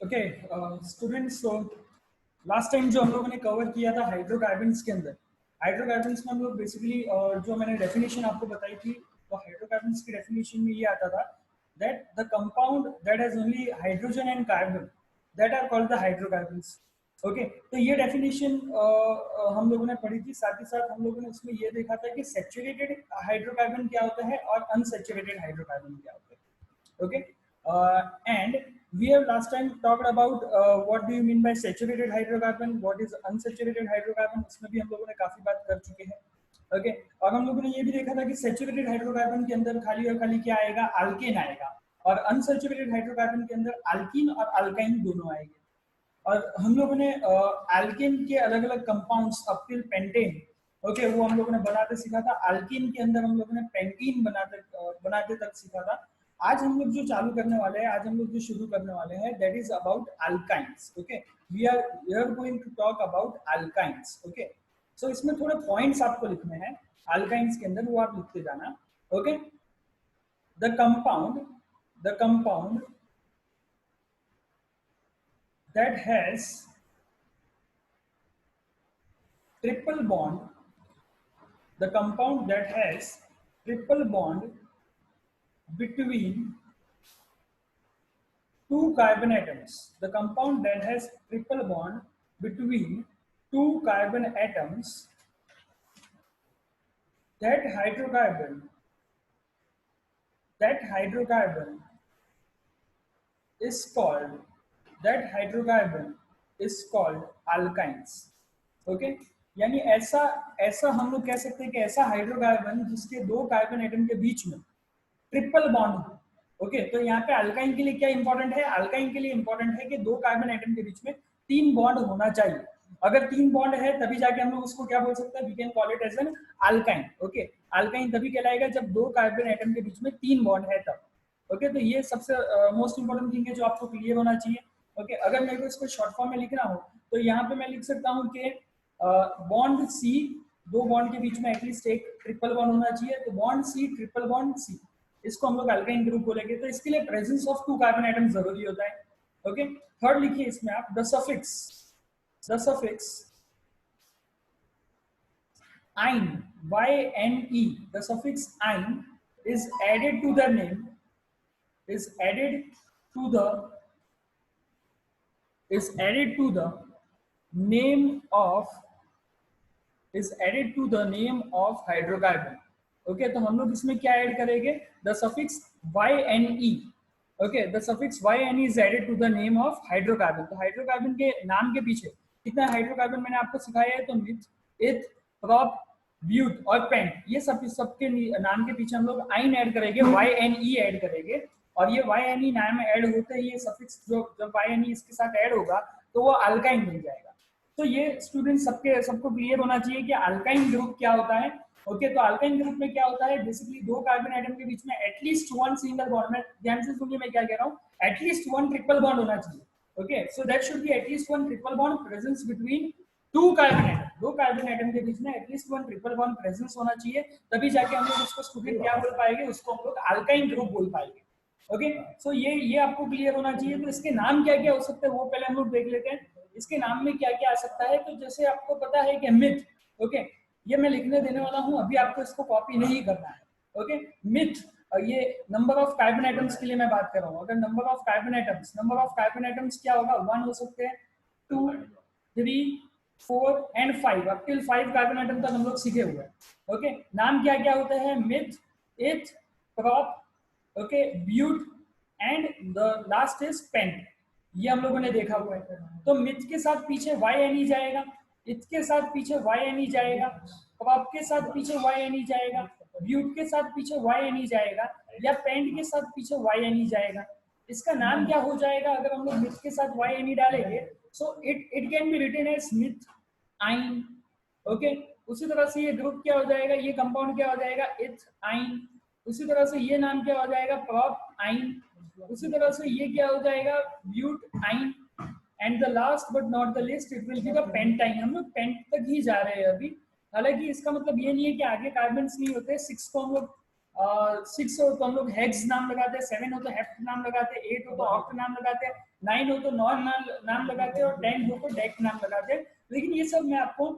Okay students, तो last time जो हम लोगों ने कवर किया था हाइड्रोकार्बन्स के अंदर, हाइड्रोकार्बन्स में हम लोग बेसिकली जो मैंने डेफिनेशन आपको बताई थी, तो हाइड्रोकार्बन्स की डेफिनेशन में ये आता था that the compound that has only hydrogen and carbon that are called the hydrocarbons. Okay, तो ये डेफिनेशन हम लोगों ने पढ़ी थी। साथ ही साथ हम लोगों ने उसमें ये देखा था कि सैचुरेटेड हाइड्रोकार्बन क्या होता है और अनसैचुरेटेड हाइड्रोकार्बन क्या होता है। Okay, and we have last time talked about what do you mean by saturated hydrocarbon, what is unsaturated hydrocarbon, उसमें भी हम लोगों ने काफी बात कर चुके हैं। ओके, और हम लोगों ने ये भी देखा था कि सैचुरेटेड हाइड्रोकार्बन के अंदर खाली और खाली क्या आएगा, अल्केन आएगा, और अनसैचुरेटेड हाइड्रोकार्बन के अंदर अल्कीन और अल्काइन दोनों आएंगे। और हम लोगों ने अल्केन के अलग अलग compounds up till pentane, okay, वो हम लोगों ने बनाते सीखा था। अल्कीन के अंदर हम लोगों ने पेंटीन बनाते तक सीखा था। आज हम लोग जो चालू करने वाले हैं, आज हम लोग जो शुरू करने वाले हैं, that is about alkynes. Okay, we are going to talk about alkynes. Okay, so इसमें थोड़े पॉइंट्स आपको लिखने हैं अल्काइंस के अंदर, वो आप लिखते जाना। Okay, the compound that has triple bond, the compound that has triple bond between two carbon atoms, the compound that has triple bond between two carbon atoms, that hydrocarbon is called, that hydrocarbon is called alkynes. Okay, यानी ऐसा ऐसा हम लोग कह सकते हैं कि ऐसा हाइड्रोकार्बन जिसके दो कार्बन एटम के बीच में ट्रिपल बॉन्ड हो। ओके, तो यहाँ पे अल्काइन के लिए क्या इंपॉर्टेंट है, अल्काइन के लिए इंपॉर्टेंट है कि दो कार्बन एटम के बीच में 3 बॉन्ड होना चाहिए। अगर 3 बॉन्ड है तभी जाके हम लोग उसको क्या बोल सकते हैं, we can call it as an alkyne. Okay, alkyne तभी कहलाएगा जब दो कार्बन एटम के बीच में 3 बॉन्ड है तब। ओके, तो ये सबसे मोस्ट इंपॉर्टेंट थिंग है जो आपको क्लियर होना चाहिए। ओके, अगर मेरे को इसको शॉर्ट फॉर्म में लिखना हो तो यहाँ पे मैं लिख सकता हूँ कि बॉन्ड सी, दो बॉन्ड के बीच में एटलीस्ट एक ट्रिपल बॉन्ड होना चाहिए, तो bond C, triple bond C, इसको हम लोग अल्काइन ग्रुप बोलेंगे। तो इसके लिए प्रेजेंस ऑफ 2 कार्बन एटम जरूरी होता है। ओके, थर्ड लिखिए इसमें आप the suffix ine, Y-N-E, the suffix ine is added to the name, is added to the name of, is added to the name of hydrocarbon. Okay, तो हम लोग इसमें क्या ऐड करेंगे, the suffix YNE। Okay, the suffix YNE is added to the name of hydrocarbon. तो hydrocarbon के नाम के पीछे कितना हाइड्रोकार्बन मैंने आपको सिखाया है, तो मिथ, इथ, प्रॉप, ब्यूट और पेंट, ये सबके नाम के पीछे हम लोग आइन ऐड करेंगे, YNE ऐड करेंगे। और ये YNE नाम ऐड होते ही ये सफिक्स जो जब YNE इसके साथ ऐड होगा तो वो अल्काइन बन जाएगा। तो ये स्टूडेंट सबको क्लियर होना चाहिए कि अल्काइन ग्रुप क्या होता है। ओके, तो अल्काइन ग्रुप में क्या होता है, बेसिकली दो कार्बन एटम के बीच में एटलीस्ट वन सिंगल बॉन्ड, में ध्यान से सुनिए मैं क्या कह रहा हूँ, एटलीस्ट वन ट्रिपल बॉन्ड होना चाहिए। Okay, so that should be at least one triple bond presence between 2 carbon atom, दो कार्बन एटम के बीच में at least one triple bond presence होना चाहिए, तभी जाके हम लोग उसको स्टूडेंट क्या बोल पाएंगे, उसको हम लोग अल्काइन ग्रुप बोल पाएंगे। ओके, सो ये आपको क्लियर होना चाहिए। तो इसके नाम क्या क्या हो सकते हैं वो पहले हम लोग देख लेते हैं। इसके नाम में क्या क्या आ सकता है, तो जैसे आपको पता है कि मिथ, ओके, ये मैं लिखने देने वाला हूं, अभी आपको इसको कॉपी नहीं करना है। ओके, मिथ, ये नंबर ऑफ कार्बन एटम्स के लिए मैं बात कर रहा हूँ। अगर नंबर ऑफ कार्बन एटम्स क्या होगा, 1 हो सकते हैं, 2, 3, 4 and 5, up till 5 carbon atom तक हम लोग सीखे हुए हैं। ओके, नाम क्या क्या होते हैं, meth, eth, prop, okay, but and the last is pent, ये हम लोगों ने देखा हुआ है। तो मिथ के साथ पीछे YNE जाएगा, इथ के साथ पीछे YNE जाएगा, प्रॉप के साथ पीछे YNE जाएगा, ब्यूट के साथ पीछे YNE जाएगा, या पेंट के साथ पीछे YNE जाएगा। इसका नाम क्या हो जाएगा अगर हम लोग मिथ के साथ YNE डालेंगे, so it can be written as meth yne. Okay, उसी तरह से ये ग्रुप क्या हो जाएगा, ये कंपाउंड क्या हो जाएगा, इथ आइन। उसी तरह से ये नाम क्या हो जाएगा, प्रॉप आइन। उसी तरह से ये क्या हो जाएगा, ब्यूट आइन। And the last but not the list, it will be the pentyne. हम लोग पेंट तक ही जा रहे हैं अभी, हालांकि इसका मतलब ये नहीं है कि आगे कार्बन्स नहीं होते। 6 को हम लोग 6 हो तो हम लोग हेक्स नाम लगाते हैं, 7 हो तो हेप्ट नाम लगाते हैं, 8 हो तो ऑक्ट नाम लगाते हैं, 9 हो तो नॉन नाम लगाते हैं और 10 हो तो डेक नाम लगाते हैं। लेकिन ये सब मैं आपको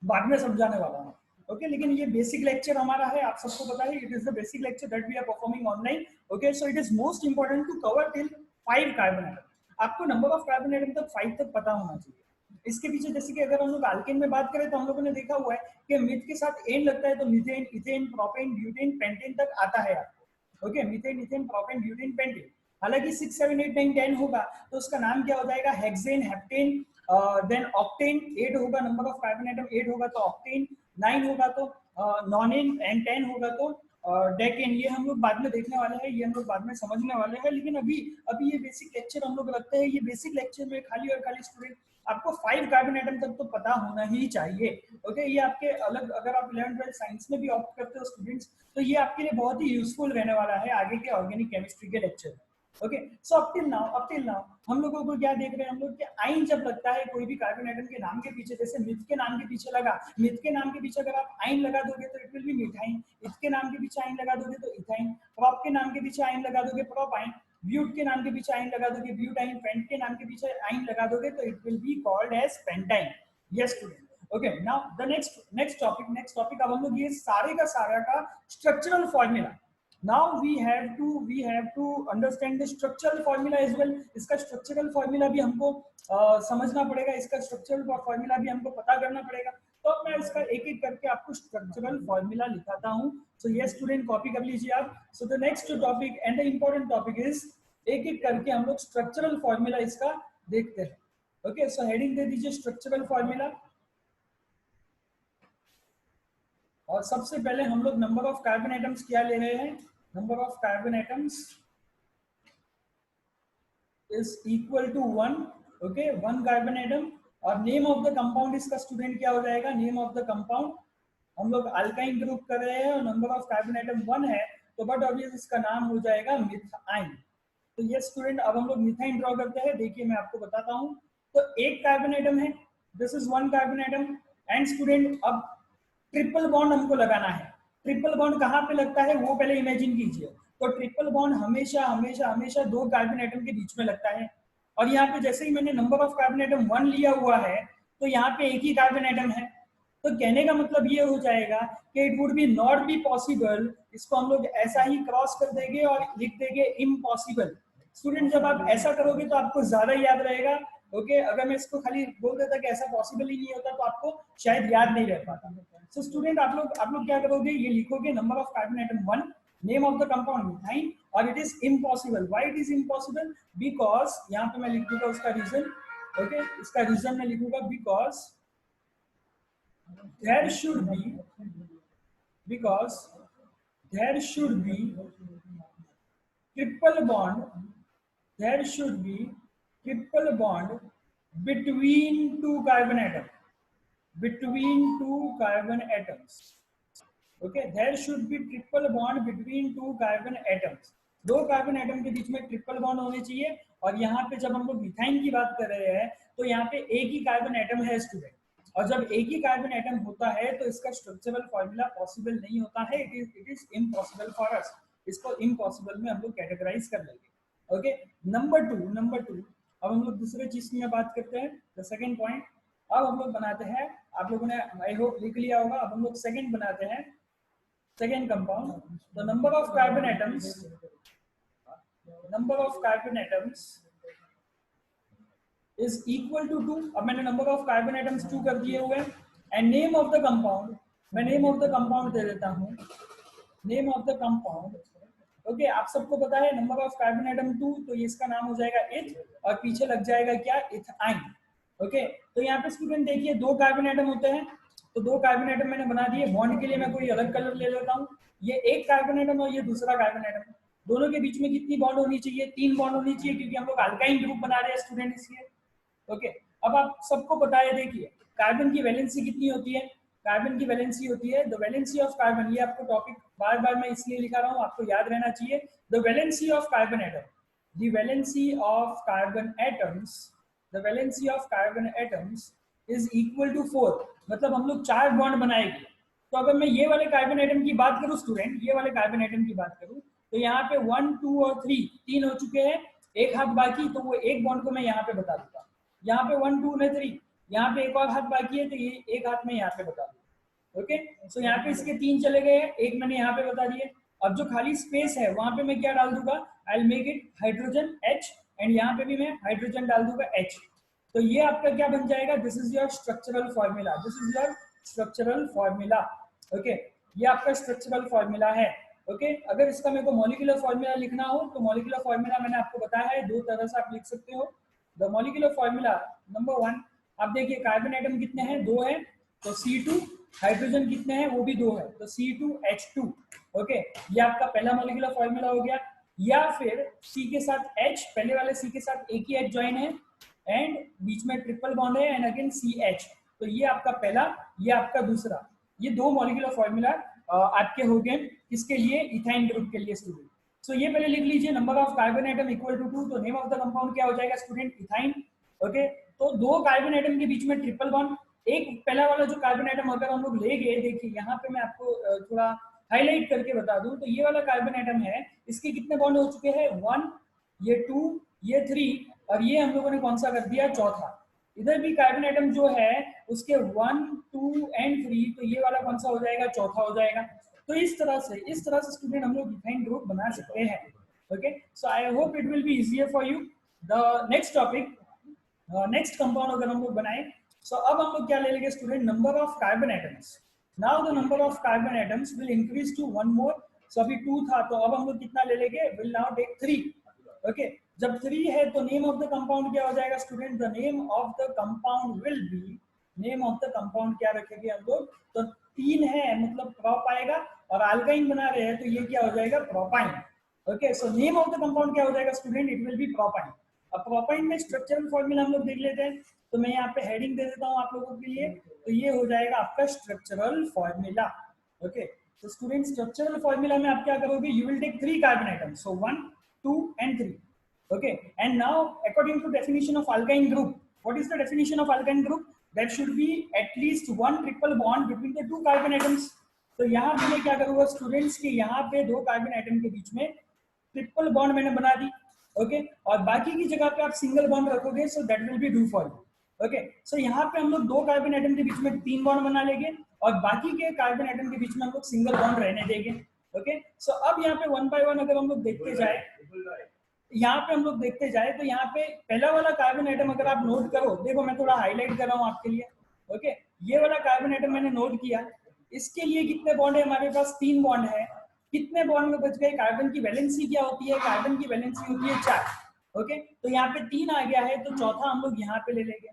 बाद में समझाने वाला हूँ। ओके, लेकिन ये बेसिक लेक्चर हमारा है, आप सबको पता है, it is the basic lecture that we are performing online. Okay, so it is most important to cover till 5 carbon atom. आपको नंबर ऑफ कार्बन एटम तक 5 तक पता होना चाहिए। इसके पीछे जैसे कि अगर हम लोग अल्केन में बात करें तो हम लोगों ने देखा हुआ है कि मिथ के साथ एन लगता है तो methane, ethane, propane, butane, pentane तक आता है आपको। Okay, methane, ethane, propane, butane, pentane. हालांकि 6, 7, 8, 9, 10 होगा तो उसका नाम क्या हो जाएगा, हेक्सेन, हेप्टेन, देन ऑक्टेन। 8 होगा नंबर ऑफ कार्बन एटम, 8 होगा तो ऑक्टेन, 9 होगा तो नॉनेन, एंड 10 होगा तो डेकेन। ये हम लोग बाद में देखने वाले हैं, ये हम लोग बाद में समझने वाले हैं। लेकिन अभी अभी ये बेसिक लेक्चर हम लोग रखते हैं। ये बेसिक लेक्चर में खाली और खाली स्टूडेंट आपको 5 कार्बन एटम तक तो पता होना ही चाहिए। ओके, ये आपके अलग, अगर आप 11th-12th साइंस में भी ऑप्ट करते हो स्टूडेंट्स, तो ये आपके लिए बहुत ही यूजफुल रहने वाला है आगे के ऑर्गेनिक केमिस्ट्री के लेक्चर में। Okay, so up till now हम लोगों को क्या देख रहे हैं हम लोग, कि आइन जब लगता है कोई भी कार्बन एटम के नाम के पीछे, जैसे मिथ के नाम के पीछे लगा, मिथ के नाम के पीछे अगर आप आइन लगा दोगे तो इट विल बी मिथाइन, इथ के नाम के पीछे आइन लगा दोगे तो इथाइन, प्रॉप के नाम के पीछे आइन लगा दोगे प्रोपाइन, ब्यूट के नाम के पीछे आइन लगा दोगे ब्यूटाइन, पेंट के नाम के पीछे आइन लगा दोगे तो it will be called as pentyne. Yes student. Okay, now the next topic अब हम लोग ये सारे का सारा का structural formula. now we have to understand the structural formula as well। इसका स्ट्रक्चरल फॉर्मूला भी हमको समझना पड़ेगा, इसका स्ट्रक्चरल फॉर्मूला भी हमको पता करना पड़ेगा। तो अब मैं इसका एक एक करके आपको स्ट्रक्चरल फॉर्मूला लिखाता हूँ। सो ये स्टूडेंट कॉपी कर लीजिए आप। So the next topic and the important topic is, एक एक करके हम लोग स्ट्रक्चरल फॉर्मूला इसका देखते हैं। ओके, सो हेडिंग दे दीजिए स्ट्रक्चरल फॉर्मूला। और सबसे पहले हम लोग नंबर ऑफ कार्बन एटम्स क्या ले रहे हैं, number of carbon atoms is equal to 1। Okay, 1 carbon atom. और नेम ऑफ द कंपाउंड इसका स्टूडेंट क्या हो जाएगा, नेम ऑफ द कंपाउंड, हम लोग अल्काइन ग्रुप कर रहे हैं और नंबर ऑफ कार्बन एटम 1 है तो बट ऑब्वियस इसका नाम हो जाएगा मिथाइन। तो ये स्टूडेंट अब हम लोग मिथाइन ड्रॉ करते हैं। देखिए मैं आपको बताता हूँ। तो एक कार्बन एटम है, this is 1 carbon atom. And student अब ट्रिपल बॉन्ड हमको लगाना है। ट्रिपल बॉन्ड कहाँ पे लगता है वो पहले इमेजिन कीजिए। तो ट्रिपल बॉन्ड हमेशा हमेशा हमेशा 2 कार्बन एटम के बीच में लगता है। और यहाँ पे जैसे ही मैंने नंबर ऑफ कार्बन एटम 1 लिया हुआ है तो यहाँ पे एक ही कार्बन एटम है। तो कहने का मतलब ये हो जाएगा कि it would be not be possible, इसको हम लोग ऐसा ही क्रॉस कर देंगे और लिख देंगे इम्पॉसिबल। स्टूडेंट जब आप ऐसा करोगे तो आपको ज्यादा याद रहेगा। ओके, अगर मैं इसको खाली बोल देता कि ऐसा पॉसिबल ही नहीं होता तो आपको शायद याद नहीं रह पाता। सो स्टूडेंट आप लोग क्या करोगे, ये लिखोगे number of carbon atom 1, name of the compound methyne, और it is impossible. Why it is impossible, because यहाँ पे मैं लिख दूंगा उसका रीजन। ओके, इसका रीजन मैं लिखूंगा because there should be because there should be triple bond, there should be triple bond between 2 carbon atoms, between 2 carbon atoms। okay, there should be triple bond between 2 carbon atoms। 2 carbon atom के बीच में triple bond होने चाहिए। और यहाँ पे जब हम लोग मिथाइन की बात कर रहे हैं तो यहाँ पे एक ही कार्बन एटम है स्टूडेंट। और जब एक ही कार्बन एटम होता है तो इसका स्ट्रक्चरल फॉर्मूला पॉसिबल नहीं होता है, it is impossible for us. इसको इम्पॉसिबल में हम लोग कैटेगराइज कर लेंगे। ओके, नंबर टू अब हम लोग दूसरे चीज की बात करते हैं, द सेकेंड पॉइंट। अब हम लोग बनाते हैं, आप लोगों ने आई होप लिख लिया होगा, अब हम लोग सेकेंड बनाते हैं, सेकेंड कंपाउंड। तो number of carbon atoms is equal to 2। अब मैंने नंबर ऑफ कार्बन एटम्स 2 कर दिए हुए हैं। And name of the compound, मैं नेम ऑफ द कंपाउंड दे देता हूँ, name of the compound. Okay, आप सबको पता है नंबर ऑफ कार्बन एटम 2, तो ये इसका नाम हो जाएगा इथ, और पीछे लग जाएगा क्या, इथाइन। ओके, तो यहाँ पे स्टूडेंट देखिए 2 कार्बन एटम होते हैं, तो 2 कार्बन एटम मैंने बना दिए। बॉन्ड के लिए मैं कोई अलग कलर ले लेता हूँ, ये एक कार्बन एटम और ये दूसरा कार्बन एटम। दोनों के बीच में कितनी बॉन्ड होनी चाहिए, 3 बॉन्ड होनी चाहिए, क्योंकि हम लोग अल्काइन ग्रुप बना रहे हैं स्टूडेंट इसलिए। ओके, अब आप सबको पता है, देखिए कार्बन की वैलेंसी कितनी होती है, कार्बन की वैलेंसी होती है, द वैलेंसी ऑफ कार्बन। ये आपको टॉपिक बार बार मैं इसलिए लिखा रहा हूँ, आपको याद रहना चाहिए। The valency of carbon atom, the valency of carbon atoms, the valency of carbon atoms is equal to 4। मतलब हम लोग 4 बॉन्ड बनाएंगे। तो अगर मैं ये वाले कार्बन एटम की बात करूं स्टूडेंट, ये वाले कार्बन एटम की बात करूं, तो यहाँ पे 1, 2 और 3 तीन हो चुके हैं। एक हाथ बाकी, तो वो एक बॉन्ड को मैं यहाँ पे बता दूंगा। यहाँ पे 1 2 ने 3, यहाँ पे एक और हाथ बाकी है, तो ये एक हाथ में यहाँ पे बता दूंगा। ओके, सो यहाँ पे इसके 3 चले गए हैं, एक मैंने यहाँ पे बता दिए। अब जो खाली स्पेस है वहां पे मैं क्या डाल दूंगा, I will make it hydrogen H, and यहाँ पे भी मैं हाइड्रोजन डाल दूंगा H। तो ये आपका क्या बन जाएगा, this is your structural formula, this is your structural formula. Okay, ये आपका स्ट्रक्चरल फॉर्मूला है। ओके, अगर इसका मेरे को मॉलिक्यूलर फॉर्मूला लिखना हो तो मॉलिक्यूलर फॉर्मूला मैंने आपको बताया है, दो तरह से आप लिख सकते हो। द मॉलिक्यूलर फॉर्मूला नंबर 1, आप देखिए कार्बन एटम कितने हैं, 2 है, तो C2। हाइड्रोजन कितने हैं, वो भी 2 है, तो C2H2। ओके, ये आपका पहला मॉलिक्यूलर फॉर्मूला हो गया। या फिर C के साथ H, पहले वाले C के साथ एक ही H ज्वाइन है एंड बीच में ट्रिपल बॉन्ड है एंड अगेन CH, तो ये आपका पहला, ये आपका दूसरा। ये दो मॉलिक्यूलर फॉर्मूला आपके हो गए किसके लिए, इथाइन ग्रुप के लिए स्टूडेंट। सो ये पहले लिख लीजिए, number of carbon atom equal to 2, तो नेम ऑफ द कंपाउंड क्या हो जाएगा स्टूडेंट, इथाइन। ओके, तो दो कार्बन एटम के बीच में ट्रिपल बॉन्ड, एक पहला वाला जो कार्बन एटम अगर हम लोग ले गए, देखिए यहाँ पे मैं आपको थोड़ा हाईलाइट करके बता दूं, तो ये वाला कार्बन एटम है, इसके कितने बॉन्ड हो चुके हैं, 1, ये 2, ये 3, और ये हम लोगों ने कौन सा कर दिया, चौथा। इधर भी कार्बन एटम जो है उसके 1 2 एंड 3, तो ये वाला कौन सा हो जाएगा, चौथा हो जाएगा। तो इस तरह से स्टूडेंट हम लोग इथाइन ग्रुप बना सकते हैं। Okay, so I hope it will be easier for you. The next topic, next compound अगर हम लोग बनाए, सो अब हम लोग क्या ले लेंगे student, number of carbon atoms. Now the number of carbon atoms will increase to 1 more. So अभी 2 था, तो अब हम लोग कितना ले लेंगे, विल नाउ टेक 3। ओके, जब 3 है तो नेम ऑफ द कंपाउंड क्या हो जाएगा student, the name of the compound will be, name of the compound क्या रखेंगे हम लोग, तो 3 है मतलब प्रोप आएगा, और अल्काइन बना रहे हैं तो ये क्या हो जाएगा, propyne. Okay, so name of the compound क्या हो जाएगा student, it will B propyne. अब प्रोपाइन में स्ट्रक्चरल फॉर्मूला हम लोग देख लेते हैं, तो मैं यहाँ पे हेडिंग दे देता हूँ आप लोगों के लिए, तो ये हो जाएगा आपका स्ट्रक्चरल फॉर्मूला। ओके, तो स्टूडेंट स्ट्रक्चरल फॉर्मूला में आप क्या करोगे, you will take 3 carbon items, so 1 2 and 3। okay, and now according to definition of alkyne group, what is the definition of alkyne group, there should be at least one triple bond between the two carbon atoms। तो यहाँ पे मैं क्या करूंगा students कि यहाँ पे दो कार्बन एटम के बीच में ट्रिपल बॉन्ड मैंने बना दी। ओके, और बाकी की जगह पे आप सिंगल बॉन्ड रखोगे, so that will be do for you. Okay, so यहाँ पे हम लोग दो कार्बन एटम के बीच में 3 बॉन्ड बना लेंगे, और बाकी के कार्बन एटम के बीच में हम लोग सिंगल बॉन्ड रहने देंगे। ओके, सो अब यहाँ पे 1 by 1 अगर हम लोग देखते जाए, यहाँ पे हम लोग देखते जाए, तो यहाँ पे पहला वाला कार्बन एटम अगर आप नोट करो, देखो मैं थोड़ा हाईलाइट कर रहा हूँ आपके लिए। ओके, ये वाला कार्बन एटम मैंने नोट किया, इसके लिए कितने बॉन्ड है हमारे पास, 3 बॉन्ड है। कितने बॉन्ड में बच गए, कार्बन की वैलेंसी क्या होती है, कार्बन की वैलेंसी होती है 4। ओके, तो यहाँ पे 3 आ गया है, तो चौथा हम लोग यहाँ पे ले लेंगे।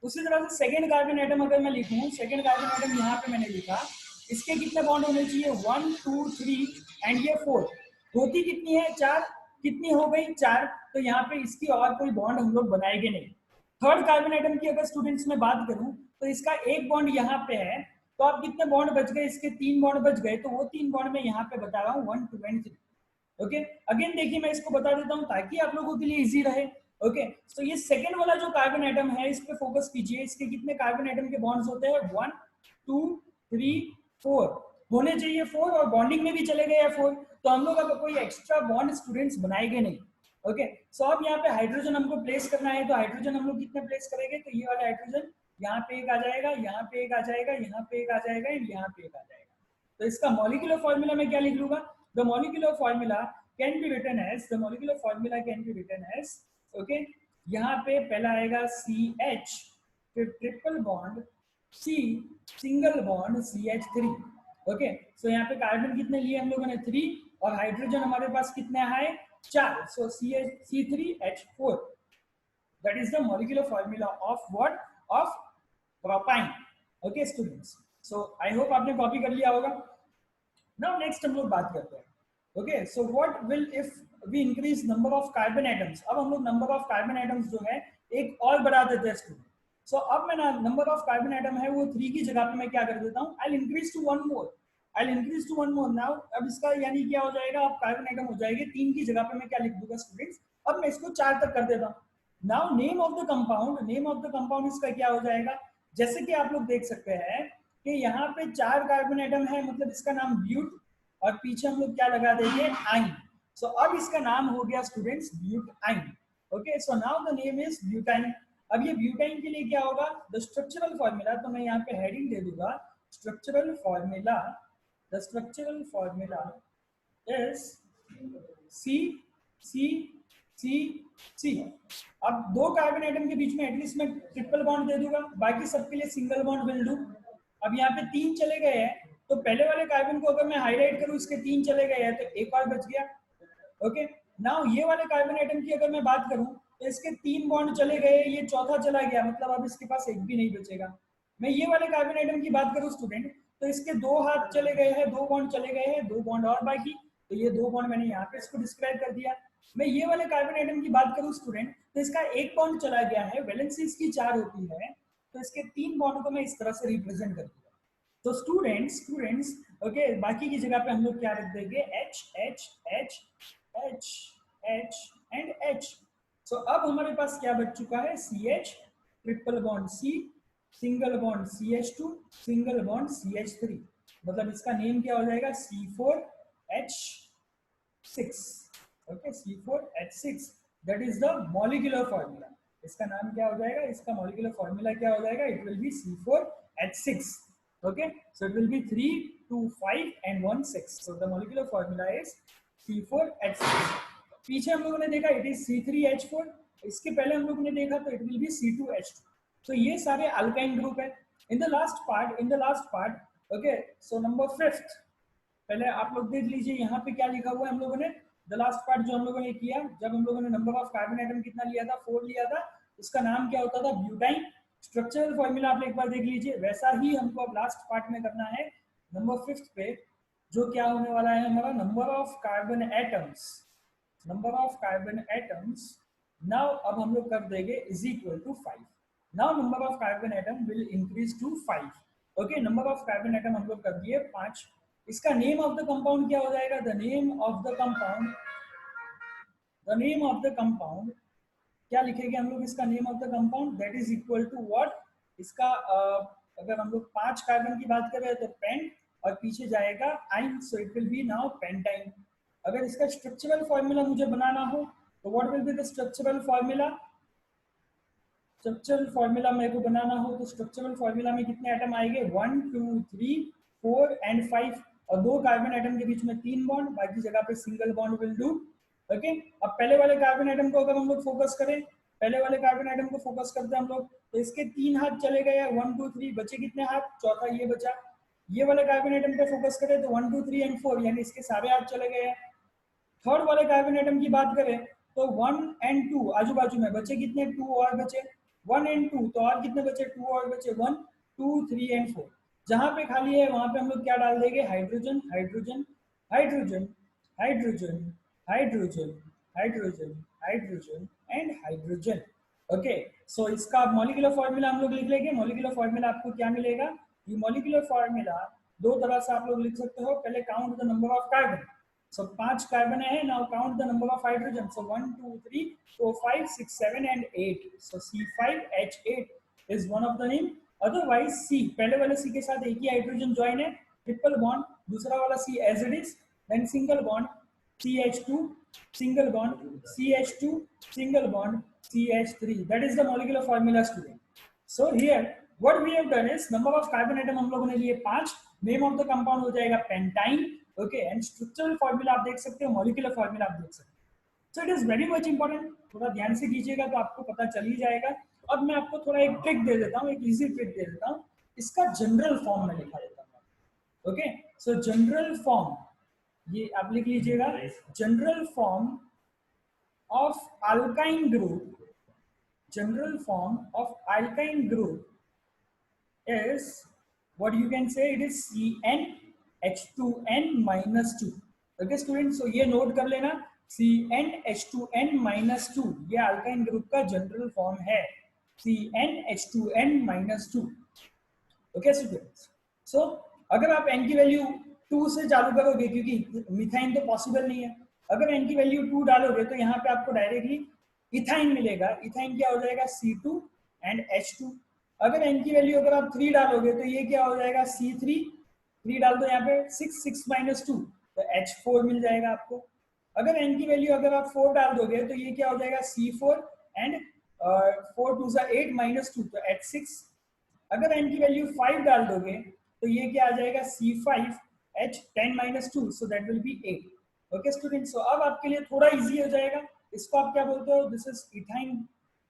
उसी तरह से सेकेंड कार्बन एटम अगर मैं लिखूँ, सेकेंड कार्बन एटम यहाँ पे मैंने लिखा, इसके कितने बॉन्ड होने चाहिए, 1 2 3 एंड ये 4, होती कितनी है, 4, कितनी हो गई, 4, तो यहाँ पे इसकी और कोई बॉन्ड हम लोग बनाएंगे नहीं। थर्ड कार्बन एटम की अगर स्टूडेंट्स में बात करूं, तो इसका एक बॉन्ड यहाँ पे है, तो आप कितने बॉन्ड बच गए, इसके 3 बॉन्ड बच गए, तो वो 3 बॉन्ड में यहाँ पे बता रहा हूँ 1 2 and 3। ओके, अगेन देखिए मैं इसको बता देता हूँ ताकि आप लोगों के लिए इजी रहे। ओके, तो ये सेकेंड वाला जो कार्बन एटम है, इस पे फोकस कीजिए, इसके कितने कार्बन एटम के बॉन्ड्स होते हैं, 1 2 3 4 होने चाहिए, 4, और बॉन्डिंग में भी चले गए 4, तो हम लोग अब कोई एक्स्ट्रा बॉन्ड स्टूडेंट्स बनाएंगे नहीं। ओके, सो अब यहाँ पे हाइड्रोजन हमको प्लेस करना है, तो हाइड्रोजन हम लोग कितने प्लेस करेंगे, तो ये वाला हाइड्रोजन यहाँ पे एक आ जाएगा, यहाँ पे एक आ जाएगा, यहाँ पे एक आ जाएगा, यहाँ पे एक आ जाएगा। तो इसका मॉलिक्यूलर फॉर्मूला में क्या लिख लूंगा, the molecular formula can be written as, the molecular formula can be written as, okay, यहाँ पे पहला आएगा CH, फिर triple bond C, single bond CH3। Okay, so यहाँ पे कार्बन कितने लिए हम लोगों ने, 3, और हाइड्रोजन हमारे पास कितने है, 4, सो C3H4, that is the molecular formula of what, of propine। okay students, so I hope आपने कॉपी कर लिया होगा। now next हम लोग बात करते हैं, okay, so what will if we increase number of carbon atoms। अब हम लोग number of carbon atoms जो है एक और बढ़ा देते हैं student। so अब मैं ना number of carbon atom है वो 3 की जगह पे मैं क्या कर देता हूँ, I'll increase to 1 more, I'll increase to 1 more now। अब इसका यानी क्या हो जाएगा, अब कार्बन एटम हो जाएगी 3 की जगह पे मैं क्या लिख दूंगा स्टूडेंट्स, अब मैं इसको 4 तक कर देता हूँ। Now name of the compound, name of the compound इसका क्या हो जाएगा, जैसे कि आप लोग देख सकते हैं कि यहाँ पे 4 कार्बन एटम है, मतलब इसका नाम ब्यूट, और पीछे हम लोग क्या लगा देंगे, आइन। सो अब इसका नाम हो गया students butyne. Okay, so now the name is butyne. अब ये ब्यूटाइन के लिए क्या होगा, द स्ट्रक्चरल फॉर्मूला, तो मैं यहाँ पे हेडिंग दे दूंगा structural formula. The structural formula is C C C C. अब दो कार्बन एटम के बीच में एटलीस्ट मैं ट्रिपल बॉन्ड दे दूंगा, बाकी सबके लिए सिंगल बॉन्ड विल डू। अब यहाँ पे 3 चले गए हैं, तो पहले वाले कार्बन को अगर मैं हाईलाइट करूँ, इसके 3 चले गए हैं तो एक और बच गया। ओके, नाउ ये वाले कार्बन एटम की अगर मैं बात करूं तो इसके 3 बॉन्ड चले गए, ये चौथा चला गया, मतलब अब इसके पास एक भी नहीं बचेगा। मैं ये वाले कार्बन एटम की बात करूं स्टूडेंट, तो इसके 2 हाथ चले गए हैं, 2 बॉन्ड चले गए हैं, 2 बॉन्ड और बाकी, तो ये 2 बॉन्ड मैंने यहाँ पे इसको डिस्क्राइब कर दिया। मैं ये वाले कार्बन एटम की बात करूं स्टूडेंट, तो इसका एक बॉन्ड चला गया है, वैलेंसी इसकी 4 होती है, तो इसके 3 बॉन्ड को मैं इस तरह से रिप्रेजेंट कर दिया। तो स्टूडेंट्स ओके, बाकी की जगह पे हम लोग क्या रख देंगे, H H H H H and H. So अब हमारे पास क्या बच चुका है, C H, triple bond C, single bond C H two, single bond C H three, मतलब इसका नेम क्या हो जाएगा, C4H6। Okay, C4H6, that is the molecular formula. इसका नाम क्या हो जाएगा, इसका मॉलिक्यूलर फॉर्मूला क्या हो जाएगा, it will B C4H6। okay, so it will be 3 2 5 and 1 6, so the molecular formula is C4H6। पीछे हम लोगों ने देखा इट इज C3H4, इसके पहले हम लोगों ने देखा तो इट विल बी C2H2। तो ये सारे अल्काइन ग्रुप है। In the last part okay, so number 5, पहले आप लोग देख लीजिए यहाँ पे क्या लिखा हुआ है हम लोगों ने। द लास्ट पार्ट जो हम लोगों ने किया, जब हम लोगों ने नंबर ऑफ कार्बन एटम कितना लिया था, 4 लिया था, उसका नाम क्या होता था, ब्यूटाइन। स्ट्रक्चरल फॉर्मूला आप एक बार देख लीजिए, वैसा ही हमको अब लास्ट पार्ट में करना है नंबर 5 पे, जो क्या होने वाला है हमारा, number of carbon atoms, number of carbon atoms. Now अब हम लोग कर देंगे is equal to 5। Now number of carbon atom will increase to 5। Okay, number of carbon atom हम लोग कर दिए 5। इसका नेम ऑफ द कंपाउंड क्या हो जाएगा, the name of the compound, the name of the compound क्या लिखेंगे हम लोग, इसका name of the compound, that is equal to what, इसका अगर हम लोग 5 कार्बन की बात करें तो पेंट, और पीछे जाएगा आइन, so it will B now pentyne. अगर इसका स्ट्रक्चरल फॉर्मूला मुझे बनाना हो तो what will be the structural formula, structural formula मेरे को बनाना हो तो स्ट्रक्चरल फॉर्मूला में कितने एटम आएंगे, 1 2 3 4 एंड 5, और 2 कार्बन एटम के बीच में 3 बॉन्ड, बाकी जगह पे single bond will do. Okay, अब पहले वाले कार्बन एटम को अगर हम लोग फोकस करें, पहले वाले कार्बन एटम को फोकस करते हैं हम लोग, तो इसके 3 हाथ चले गए, 1 2 3, बचे कितने हाथ, चौथा ये बचा। ये वाले कार्बन एटम पे फोकस करें तो 1 2 3 एंड 4, यानी इसके सारे हाथ चले गए हैं। थर्ड वाले कार्बन एटम की बात करें तो 1 एंड 2 आजू बाजू में बचे कितने, 2 और बचे, 1 एंड 2, तो और कितने बचे, 2 और बचे, 1 2 3 एंड 4। जहां पे खाली है वहां पे हम लोग क्या डाल देंगे, hydrogen hydrogen hydrogen hydrogen hydrogen hydrogen hydrogen and hydrogen. Okay, so इसका मॉलिक्यूलर फॉर्मूला हम लोग लिख लेंगे। मॉलिक्यूलर फॉर्मूला आपको क्या मिलेगा, ये मॉलिक्यूलर फॉर्मूला दो तरह से आप लोग लिख सकते हो। पहले count the number of carbon, so 5 carbon है, now count the number of hydrogen, so 1 2 3 4 5 6 7 and 8, so C5H8 is one of the name। otherwise C, पहले वाले C के साथ एक ही हाइड्रोजन ज्वाइन है, ट्रिपल बॉन्ड, दूसरा वाला C as it is, then single bond CH2, single bond CH2, single bond CH3, that is the molecular formula student। so here what we have done is number of carbon atom हम लोगों ने लिए 5, name of the compound हो जाएगा pentyne. Okay, and structural formula आप देख सकते हो, मॉलिक्यूलर फॉर्मूला आप देख सकते हो। सो it is very much important, थोड़ा ध्यान से कीजिएगा तो आपको पता चल ही जाएगा। अब मैं आपको थोड़ा एक ट्रिक दे देता हूँ, एक इजी ट्रिक दे देता हूँ, इसका जनरल फॉर्म में लिखा देता हूँ। ओके, सो जनरल फॉर्म, ये आप लिख लीजिएगा, general form of alkyne group, general form of alkyne group is what you can say, it is CnH2n minus 2। Okay student, so ये नोट कर लेना, CnH2n minus 2 ये अल्काइन ग्रुप का जनरल फॉर्म है, CnH2n minus 2। ओके स्टूडेंट्स, सो अगर आप n की value 2 से चालू करोगे, क्योंकि मिथाइन तो पॉसिबल नहीं है, अगर n की वैल्यू 2 डालोगे तो यहाँ पे आपको डायरेक्टली इथाइन मिलेगा। इथाइन क्या हो जाएगा, C2 एंड H2। अगर n की वैल्यू अगर आप 3 डालोगे तो ये क्या हो जाएगा, C3, 3 डाल दो यहाँ पे, 6 6 minus 2, तो H4 मिल जाएगा आपको। अगर n की वैल्यू अगर आप 4 डाल दोगे तो ये क्या हो जाएगा C4 एंड 4 2 सा 8 माइनस 2 तो H6। अगर n की वैल्यू 5 डाल दोगे तो ये क्या आ जाएगा C5 H10 minus 2 so that will be 8। Okay student, so अब आपके लिए थोड़ा इजी हो जाएगा। इसको आप क्या बोलते हो, this is ethyne,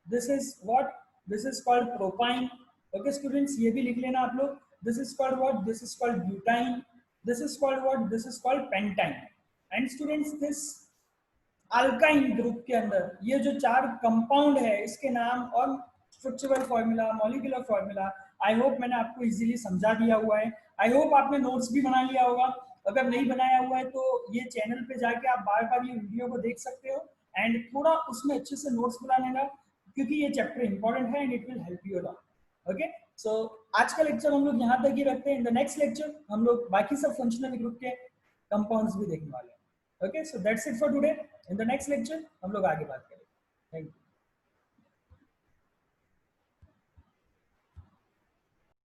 this is what, this is called propyne. Okay students, ये भी लिख लेना आप लोग, this is called what, this is called butyne, this is called what, this is called pentyne. And students this alkyne group के अंदर ये जो चार कंपाउंड है इसके नाम और structural formula, molecular formula, I hope मैंने आपको इजीली समझा दिया हुआ है। आई होप आपने नोट्स भी बना लिया होगा। अगर नहीं बनाया हुआ है तो ये चैनल पे जाके आप बार बार ये वीडियो को देख सकते हो एंड थोड़ा उसमें अच्छे से नोट्स बना लेना, क्योंकि ये चैप्टर इंपॉर्टेंट है and it will help you lot. Okay, so आज का लेक्चर हम लोग यहाँ तक ही रखते हैं। इन द नेक्स्ट लेक्चर हम लोग बाकी सब फंक्शनल ग्रुप के कंपाउंड्स भी देखने वाले हैं। Okay, so that's it for today. In the next lecture हम लोग आगे बात करेंगे। Thank you.